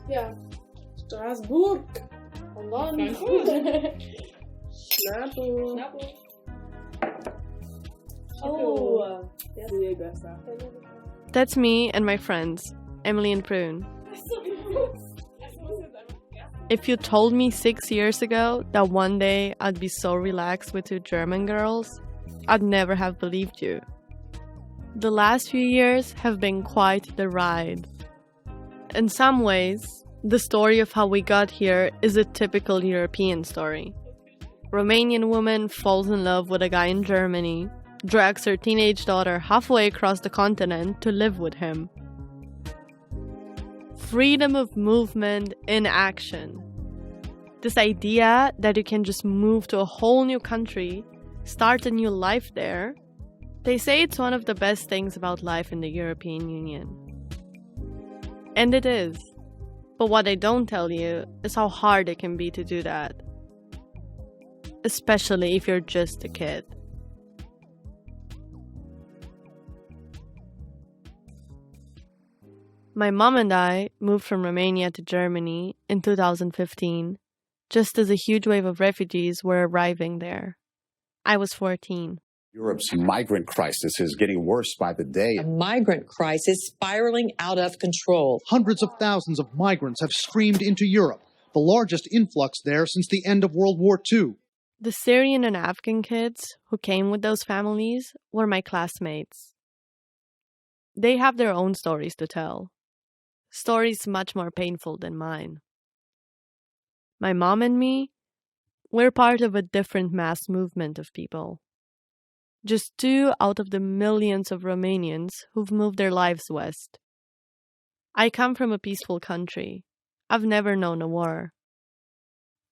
Ja. Straßburg. Und dann... Schnappo. Oh. Viel besser. That's me and my friends, Emily and Prune. If you told me 6 years ago that one day I'd be so relaxed with 2 German girls, I'd never have believed you. The last few years have been quite the ride. In some ways, the story of how we got here is a typical European story. Romanian woman falls in love with a guy in Germany, drags her teenage daughter halfway across the continent to live with him. Freedom of movement in action. This idea that you can just move to a whole new country, start a new life there, they say it's one of the best things about life in the European Union. And it is. But what they don't tell you is how hard it can be to do that. Especially if you're just a kid. My mom and I moved from Romania to Germany in 2015, just as a huge wave of refugees were arriving there. I was 14. Europe's migrant crisis is getting worse by the day. A migrant crisis spiraling out of control. Hundreds of thousands of migrants have streamed into Europe, the largest influx there since the end of World War II. The Syrian and Afghan kids who came with those families were my classmates. They have their own stories to tell. Stories much more painful than mine. My mom and me, we're part of a different mass movement of people. Just 2 out of the millions of Romanians who've moved their lives west. I come from a peaceful country. I've never known a war.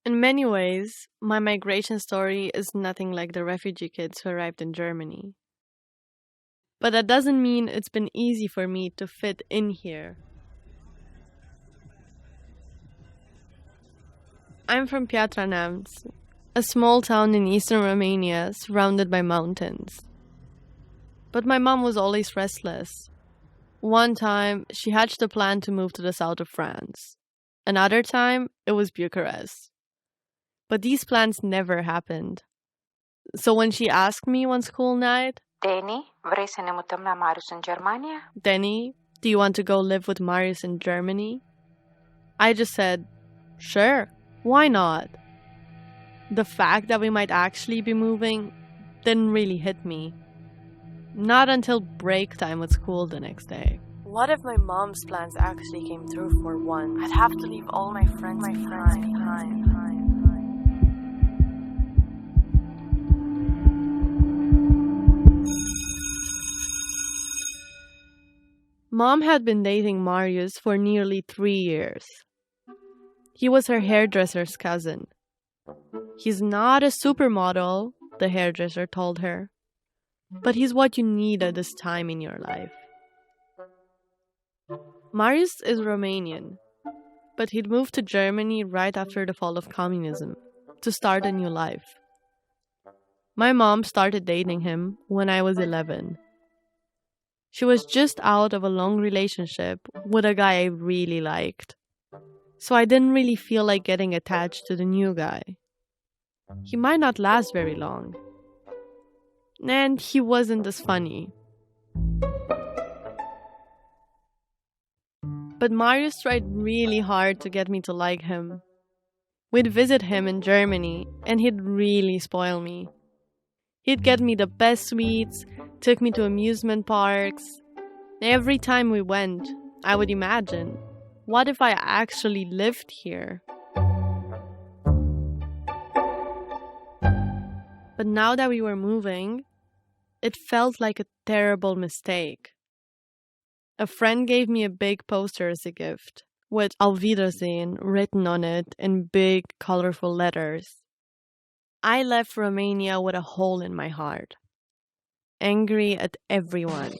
In many ways, my migration story is nothing like the refugee kids who arrived in Germany. But that doesn't mean it's been easy for me to fit in here. I'm from Piatra Neamț, a small town in eastern Romania surrounded by mountains. But my mom was always restless. One time, she hatched a plan to move to the south of France. Another time, it was Bucharest. But these plans never happened. So when she asked me one school night, Danny, vrei să ne mutăm la Marius în Germania? Danny, do you want to go live with Marius in Germany? I just said, sure, why not? The fact that we might actually be moving didn't really hit me. Not until break time at school the next day. What if my mom's plans actually came through for one? I'd have to leave all my friends behind. Mom had been dating Marius for nearly 3 years. He was her hairdresser's cousin. He's not a supermodel, the hairdresser told her, but he's what you need at this time in your life. Marius is Romanian, but he'd moved to Germany right after the fall of communism to start a new life. My mom started dating him when I was 11. She was just out of a long relationship with a guy I really liked, so I didn't really feel like getting attached to the new guy. He might not last very long. And he wasn't as funny. But Marius tried really hard to get me to like him. We'd visit him in Germany, and he'd really spoil me. He'd get me the best sweets, took me to amusement parks. Every time we went, I would imagine, what if I actually lived here? But now that we were moving, it felt like a terrible mistake. A friend gave me a big poster as a gift, with Auf Wiedersehen written on it in big, colorful letters. I left Romania with a hole in my heart, angry at everyone.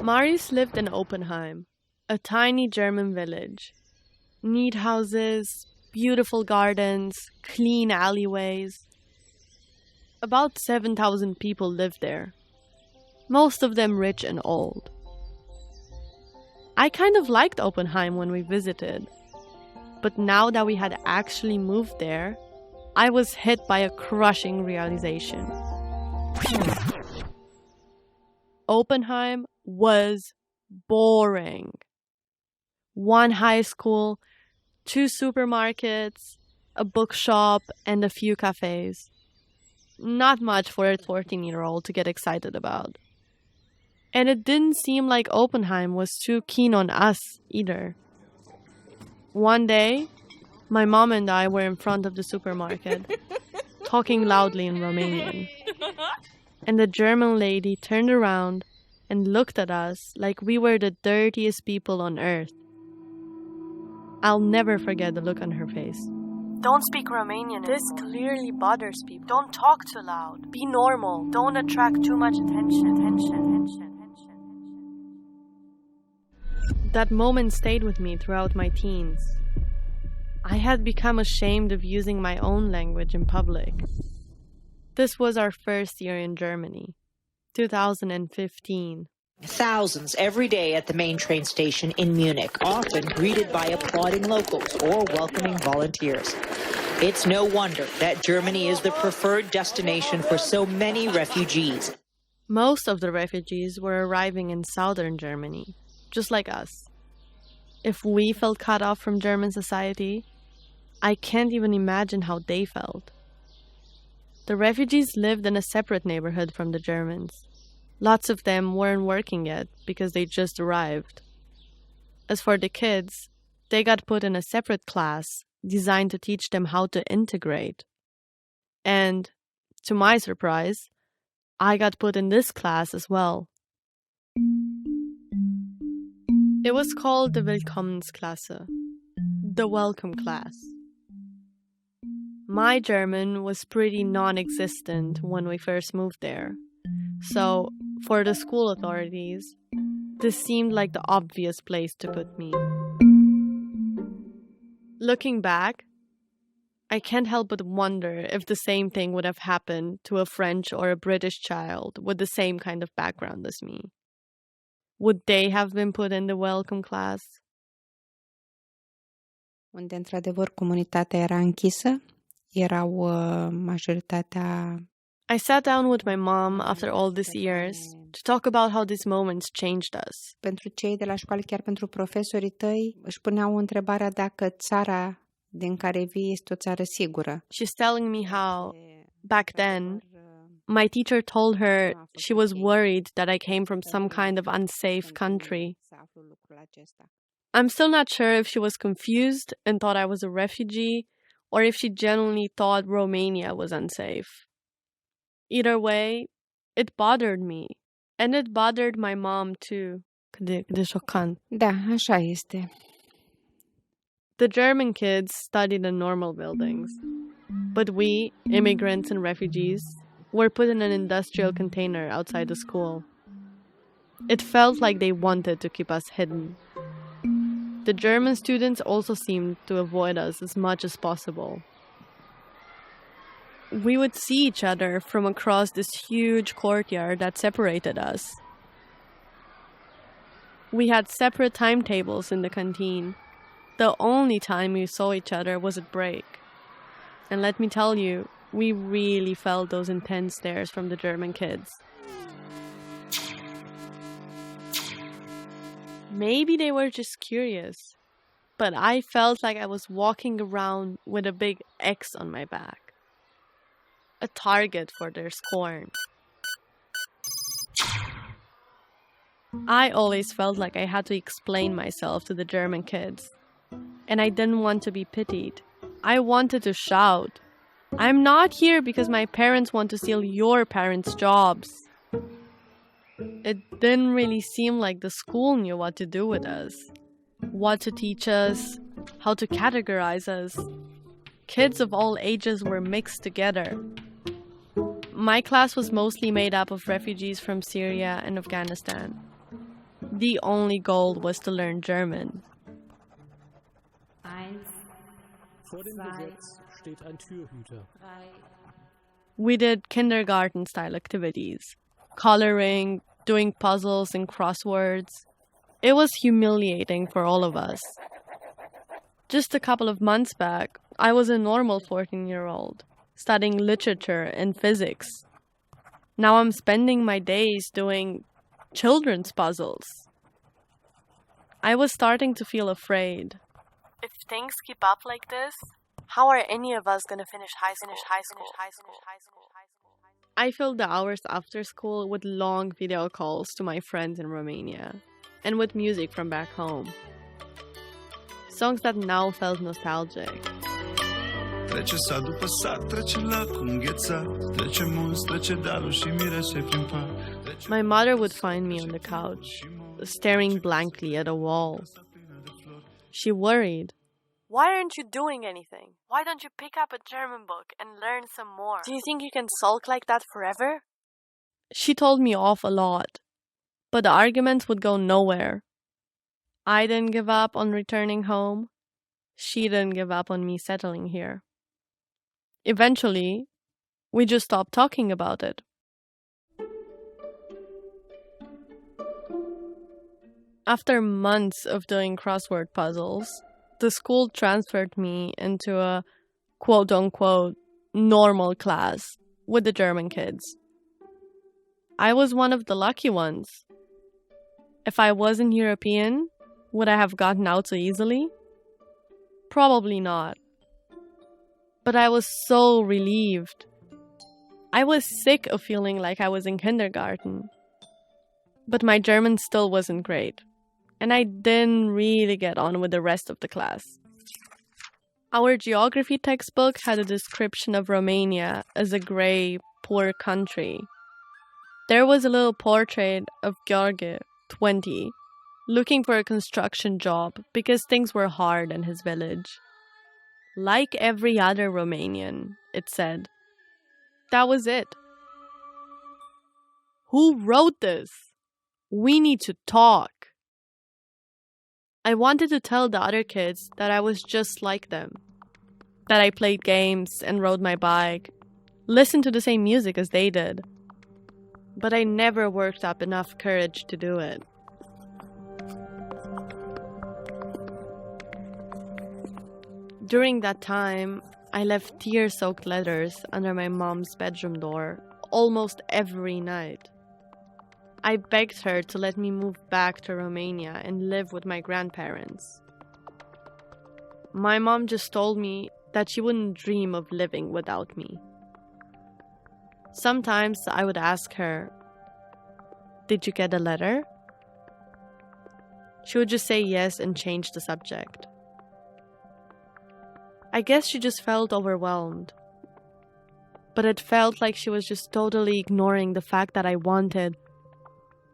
Marius lived in Oppenheim, a tiny German village. Neat houses, beautiful gardens, clean alleyways. About 7,000 people lived there, most of them rich and old. I kind of liked Oppenheim when we visited, but now that we had actually moved there, I was hit by a crushing realization. Oppenheim was boring. One high school, 2 supermarkets, a bookshop, and a few cafes. Not much for a 14-year-old to get excited about. And it didn't seem like Oppenheim was too keen on us either. One day, my mom and I were in front of the supermarket, talking loudly in Romanian. And the German lady turned around and looked at us like we were the dirtiest people on earth. I'll never forget the look on her face. Don't speak Romanian. This clearly bothers people. Don't talk too loud. Be normal. Don't attract too much attention. That moment stayed with me throughout my teens. I had become ashamed of using my own language in public. This was our first year in Germany, 2015. Thousands every day at the main train station in Munich, often greeted by applauding locals or welcoming volunteers. It's no wonder that Germany is the preferred destination for so many refugees. Most of the refugees were arriving in southern Germany, just like us. If we felt cut off from German society, I can't even imagine how they felt. The refugees lived in a separate neighborhood from the Germans. Lots of them weren't working yet because they just arrived. As for the kids, they got put in a separate class designed to teach them how to integrate. And, to my surprise, I got put in this class as well. It was called the Willkommensklasse, the welcome class. My German was pretty non-existent when we first moved there, so for the school authorities, this seemed like the obvious place to put me. Looking back, I can't help but wonder if the same thing would have happened to a French or a British child with the same kind of background as me. Would they have been put in the welcome class? Unde, într-adevăr, comunitatea era închisă, erau majoritatea. I sat down with my mom after all these years to talk about how these moments changed us. Pentru cei de la școală, chiar pentru profesorii tăi, își puneau întrebarea dacă țara din care vii este o țară sigură. She's telling me how, back then, my teacher told her she was worried that I came from some kind of unsafe country. I'm still not sure if she was confused and thought I was a refugee, or if she genuinely thought Romania was unsafe. Either way, it bothered me. And it bothered my mom too. Cât de șocant. Da, așa este. The German kids studied in normal buildings. But we, immigrants and refugees, were put in an industrial container outside the school. It felt like they wanted to keep us hidden. The German students also seemed to avoid us as much as possible. We would see each other from across this huge courtyard that separated us. We had separate timetables in the canteen. The only time we saw each other was at break. And let me tell you, we really felt those intense stares from the German kids. Maybe they were just curious, but I felt like I was walking around with a big X on my back. A target for their scorn. I always felt like I had to explain myself to the German kids. And I didn't want to be pitied. I wanted to shout, "I'm not here because my parents want to steal your parents' jobs." It didn't really seem like the school knew what to do with us. What to teach us, how to categorize us. Kids of all ages were mixed together. My class was mostly made up of refugees from Syria and Afghanistan. The only goal was to learn German. Vor dem Gesetz steht ein Türhüter. We did kindergarten-style activities, coloring, doing puzzles and crosswords. It was humiliating for all of us. Just a couple of months back, I was a normal 14-year-old, studying literature and physics. Now I'm spending my days doing children's puzzles. I was starting to feel afraid. If things keep up like this, how are any of us going to finish high school? I filled the hours after school with long video calls to my friends in Romania and with music from back home. Songs that now felt nostalgic. Trece sat după sat, trece lacul înghețat, trece munți, trece dealul și mirește prin pat. My mother would find me on the couch, staring blankly at a wall. She worried. Why aren't you doing anything? Why don't you pick up a German book and learn some more? Do you think you can sulk like that forever? She told me off a lot, but the arguments would go nowhere. I didn't give up on returning home. She didn't give up on me settling here. Eventually, we just stopped talking about it. After months of doing crossword puzzles, the school transferred me into a quote-unquote normal class with the German kids. I was one of the lucky ones. If I wasn't European, would I have gotten out so easily? Probably not. But I was so relieved. I was sick of feeling like I was in kindergarten. But my German still wasn't great, and I didn't really get on with the rest of the class. Our geography textbook had a description of Romania as a grey, poor country. There was a little portrait of Gheorghe, 20, looking for a construction job because things were hard in his village. Like every other Romanian, it said. That was it. Who wrote this? We need to talk. I wanted to tell the other kids that I was just like them. That I played games and rode my bike, listened to the same music as they did. But I never worked up enough courage to do it. During that time, I left tear-soaked letters under my mom's bedroom door almost every night. I begged her to let me move back to Romania and live with my grandparents. My mom just told me that she wouldn't dream of living without me. Sometimes I would ask her, "Did you get a letter?" She would just say yes and change the subject. I guess she just felt overwhelmed. But it felt like she was just totally ignoring the fact that I wanted,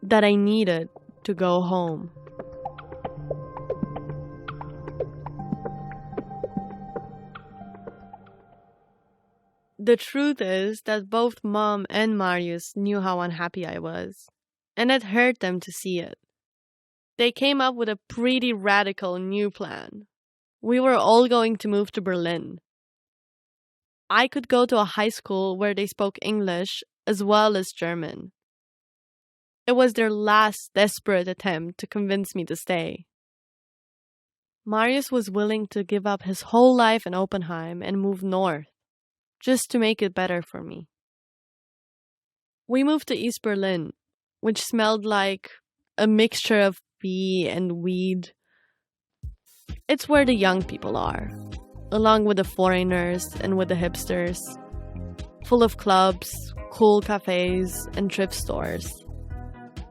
that I needed to go home. The truth is that both Mom and Marius knew how unhappy I was, and it hurt them to see it. They came up with a pretty radical new plan. We were all going to move to Berlin. I could go to a high school where they spoke English as well as German. It was their last desperate attempt to convince me to stay. Marius was willing to give up his whole life in Oppenheim and move north, just to make it better for me. We moved to East Berlin, which smelled like a mixture of pee and weed. It's where the young people are, along with the foreigners and with the hipsters, full of clubs, cool cafes, and thrift stores.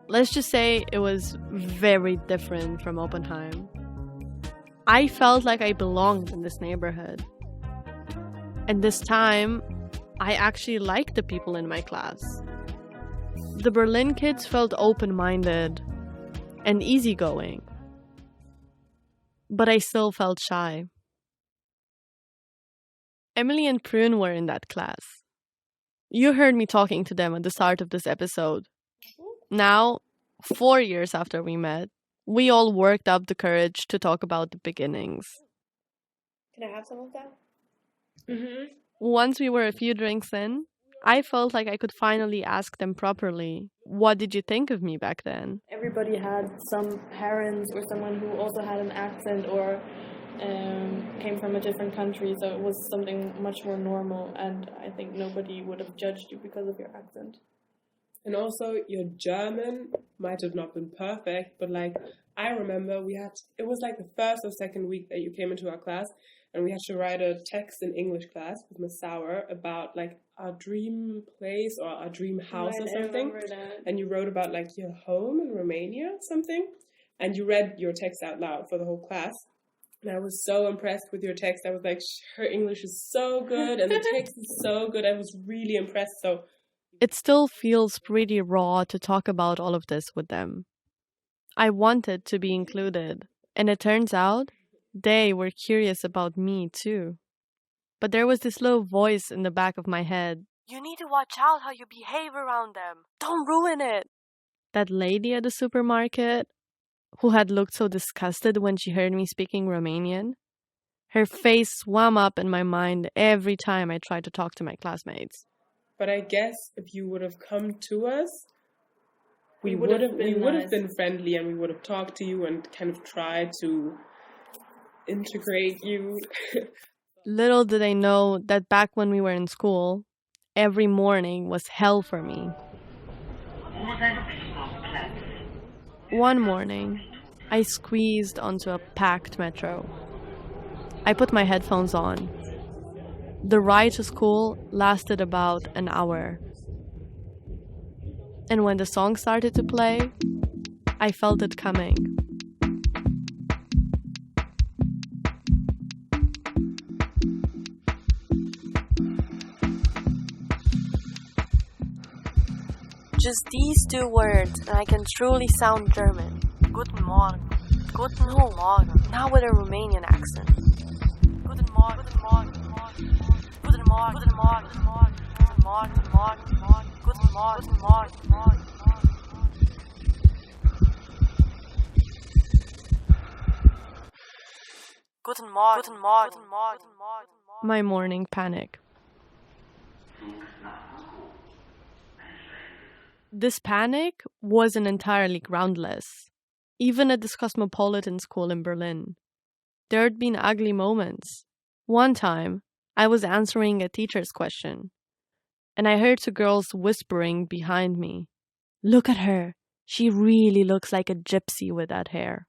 Let's just say it was very different from Oppenheim. I felt like I belonged in this neighborhood. And this time, I actually liked the people in my class. The Berlin kids felt open-minded and easygoing. But I still felt shy. Emily and Prune were in that class. You heard me talking to them at the start of this episode. Now, 4 years after we met, we all worked up the courage to talk about the beginnings. Can I have some of that? Once we were a few drinks in, I felt like I could finally ask them properly, what did you think of me back then? Everybody had some parents or someone who also had an accent or came from a different country, so it was something much more normal, and I think nobody would have judged you because of your accent. And also, your German might have not been perfect, but like, I remember it was like the first or second week that you came into our class, and we had to write a text in English class with Miss Sauer about like our dream place or our dream house or something. I remember that. And you wrote about like your home in Romania or something, and you read your text out loud for the whole class. And I was so impressed with your text. I was like, her English is so good, and the text is so good. I was really impressed. So it still feels pretty raw to talk about all of this with them. I wanted to be included, and it turns out they were curious about me too. But there was this little voice in the back of my head. You need to watch out how you behave around them. Don't ruin it. That lady at the supermarket, who had looked so disgusted when she heard me speaking Romanian, her face swam up in my mind every time I tried to talk to my classmates. But I guess if you would have come to us, we would have been friendly, and we would have talked to you and kind of tried to integrate you. Little did I know that back when we were in school, every morning was hell for me. One morning, I squeezed onto a packed metro. I put my headphones on. The ride to school lasted about an hour. And when the song started to play, I felt it coming. Just these two words, and I can truly sound German. Guten Morgen. Guten Morgen. Now with a Romanian accent. Guten Morgen. Guten Morgen. Guten Morgen. Guten Morgen. Guten Morgen. Guten Morgen. Guten Morgen. Guten Morgen. Guten Morgen. Guten Morgen. Guten Morgen. My morning panic. This panic wasn't entirely groundless. Even at this cosmopolitan school in Berlin, there had been ugly moments. One time, I was answering a teacher's question, and I heard two girls whispering behind me, "Look at her. She really looks like a gypsy with that hair."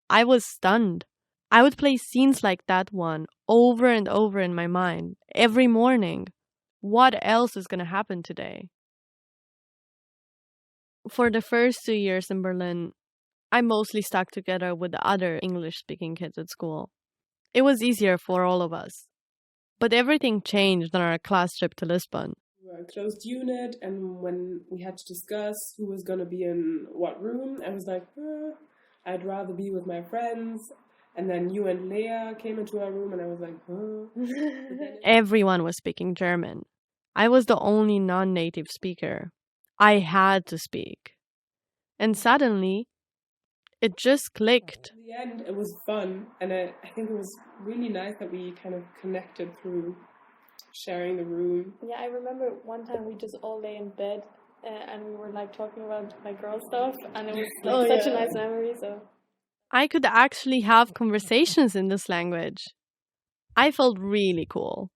I was stunned. I would play scenes like that one over and over in my mind every morning. What else is going to happen today? For the first 2 years in Berlin, I mostly stuck together with the other English-speaking kids at school. It was easier for all of us. But everything changed on our class trip to Lisbon. We were a closed unit, and when we had to discuss who was going to be in what room, I was like, I'd rather be with my friends. And then you and Leah came into our room, and I was like, Everyone was speaking German. I was the only non-native speaker. I had to speak. And suddenly, it just clicked. In the end, it was fun, and I think it was really nice that we kind of connected through sharing the room. Yeah, I remember one time we just all lay in bed and we were like talking about like girl stuff, and it was like such a nice memory. So I could actually have conversations in this language. I felt really cool.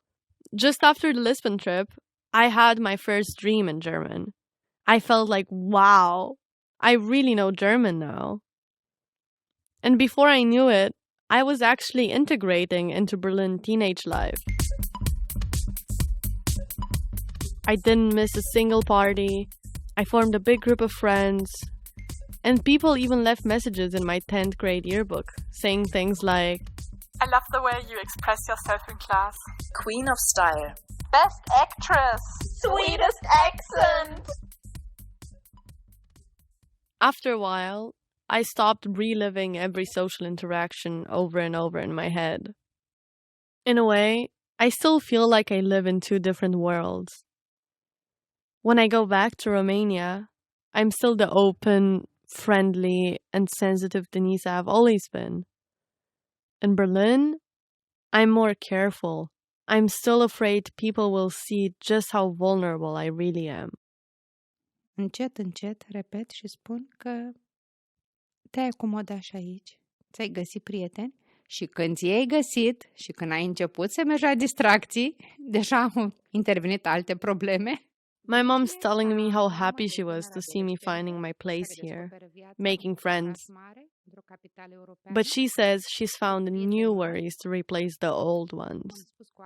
Just after the Lisbon trip, I had my first dream in German. I felt like, wow, I really know German now. And before I knew it, I was actually integrating into Berlin teenage life. I didn't miss a single party. I formed a big group of friends. And people even left messages in my 10th grade yearbook, saying things like, I love the way you express yourself in class. Queen of style. Best actress. Sweetest accent. After a while, I stopped reliving every social interaction over and over in my head. In a way, I still feel like I live in two different worlds. When I go back to Romania, I'm still the open, friendly, and sensitive Denisa I've always been. In Berlin, I'm more careful, I'm still afraid people will see just how vulnerable I really am. Încet, încet, repet și spun că te-ai acomodat și aici, ți-ai găsit prieteni și când ți-ai găsit și când ai început să mergi la distracții, deja au intervenit alte probleme. My mom's telling me how happy she was to see me finding my place here, making friends. But she says she's found new worries to replace the old ones.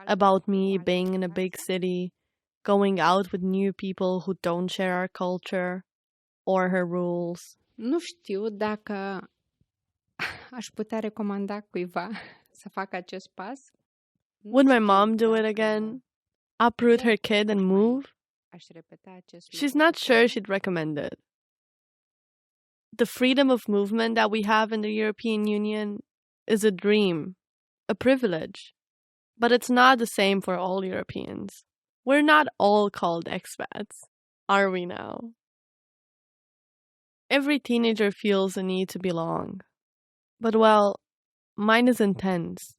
About me being in a big city, going out with new people who don't share our culture or her rules. Nu știu dacă aș putea recomanda cuiva să facă acest pas. Would my mom do it again? Uproot her kid and move? She's not sure she'd recommend it. The freedom of movement that we have in the European Union is a dream, a privilege. But it's not the same for all Europeans. We're not all called expats, are we now? Every teenager feels a need to belong. But well, mine is intense.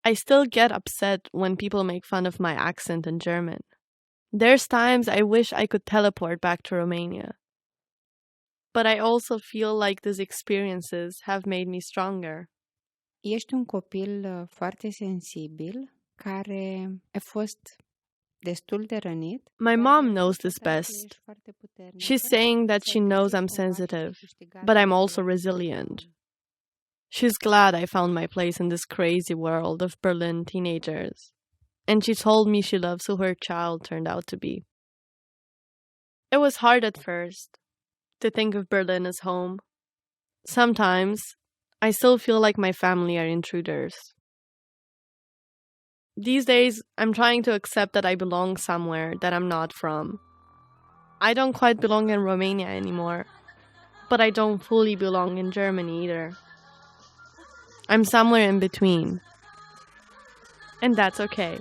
I still get upset when people make fun of my accent in German. There's times I wish I could teleport back to Romania. But I also feel like these experiences have made me stronger. Ești un copil foarte sensibil care a fost destul de rănit. My mom knows this best. She's saying that she knows I'm sensitive, but I'm also resilient. She's glad I found my place in this crazy world of Berlin teenagers. And she told me she loves who her child turned out to be. It was hard at first to think of Berlin as home. Sometimes I still feel like my family are intruders. These days, I'm trying to accept that I belong somewhere that I'm not from. I don't quite belong in Romania anymore, but I don't fully belong in Germany either. I'm somewhere in between. And that's okay.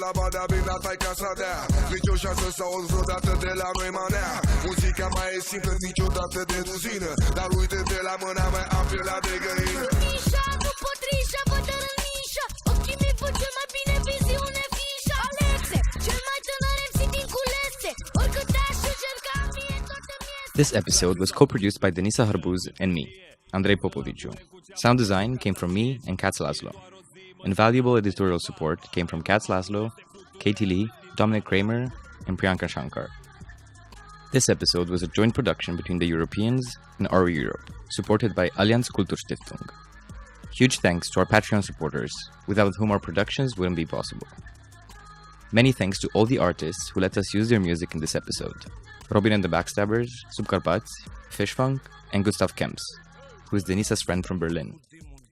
La bada bine tai casa dea. Nici o șansă să auzi vreodată de la noi manea. Muzica mai e simplă, niciodată de duzină. Dar uite de la mâna mea am pielea de găină. Nișa, nu potrișa, bătărân nișa. Ochii mei văd cel mai bine viziune fișa. Alexe, cel mai tânăr MC din culese. Oricât aș încerca mie toate miese. This episode was co-produced by Denisa, Harbuz and me, Andrei Popoviciu. Sound design came from me and Katz Laszlo. Invaluable editorial support came from Katz Laszlo, Katy, Dominic Kraemer, and Priyanka Shankar. This episode was a joint production between the Europeans and Our Europe, supported by Allianz Kulturstiftung. Huge thanks to our Patreon supporters, without whom our productions wouldn't be possible. Many thanks to all the artists who let us use their music in this episode. Robin and the Backstabbers, Subcarpați, Fishfunk, and Gustav Kemps, who is Denisa's friend from Berlin.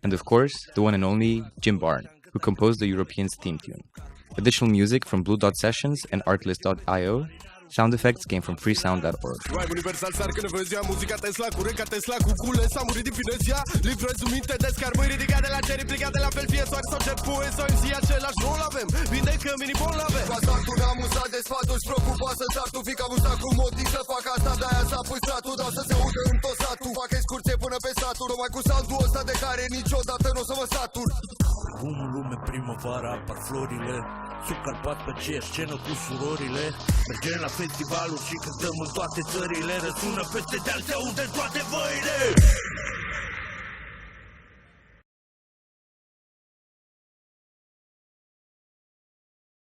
And of course, the one and only Jim Barn, who composed the Europeans theme tune. Additional music from Blue Dot Sessions and Artlist.io. Sound effects came from freesound.org. Universal sar când vezi muzica Tesla, curent ca Tesla cu cule, s-a murit din Finezia. Livrezi un minte de scarbări ridicate la cer, implicate la fel, fie soare sau cer pue, sau MC același rol avem. Vindecă minibol avem. Pasatul ne-am usat de sfaturi, și preocupa să sartu, fica amuzat cu motiv să fac asta, de-aia s-a pus stratul, dau să se udă în tot satul. Fac excursie până pe satul, numai cu soundul ăsta de care niciodată nu o să mă satur. Cum în lume primăvara apar florile, sub Carpați pe aceeași scenă cu surorile. Mergem la festivaluri și cântăm în toate țările, răsună peste deal, se aude în toate văile.